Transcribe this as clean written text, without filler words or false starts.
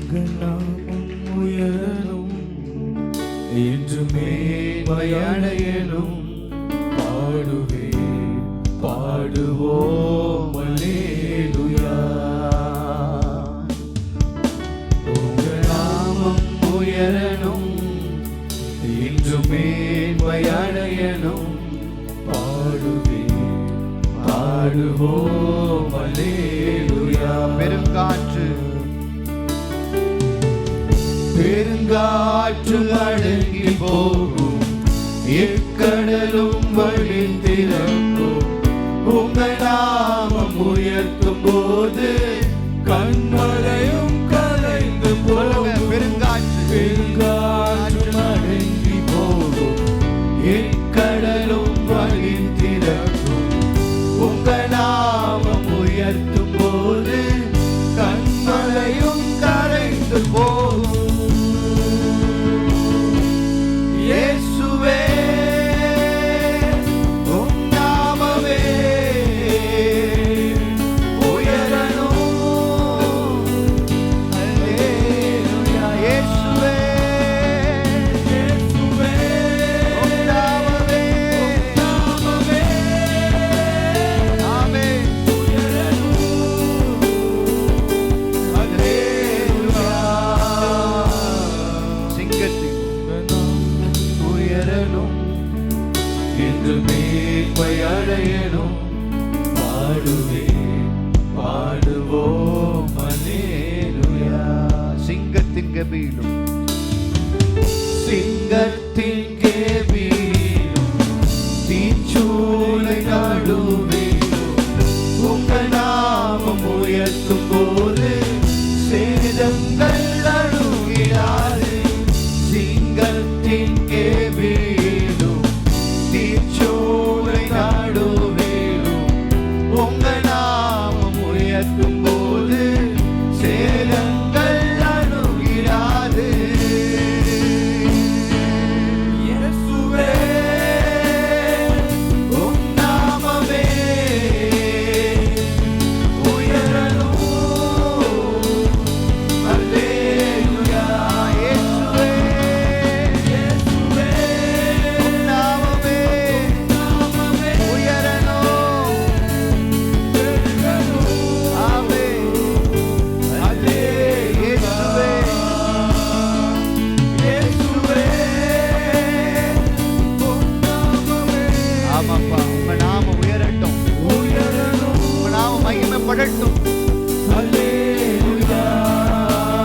உங்கள் நாமம் உயரும் என்று மேன்மையடையணும். பாடுவே பாடுவோம் அல்லேலூயா. உங்கள் நாமம் உயரணும் என்று மேன்மையடையணும். பாடுவே பாடுவோம் அல்லேலூயா. பெருங்காற்று அடங்கி போகும், எக்கடலும் வழிந்திறக்கும். உங்கள் நாமம் உயர்த்தும் போது கண்மலையும் கலைந்து போகும். பெருங்காற்று அடங்கி போகும், எக்கடலும் வழிந்திறக்கும். உங்கள் நாமம் உயர்த்தும் போது கண்மலையும் கலைந்து போகும். இயேசுவே உம் நாமமே உயரணும். அல்லேலூயா. இயேசுவே இயேசுவே உம் நாமமே ஆமென் உயரணும். அல்லேலூயா. சிங்கத்தின் என்று மேன்மையடையணும். பாடுவே பாடுவோம் அல்லேலூயா. சிங்கத்தின் கபீலும் சிங்கத்தின்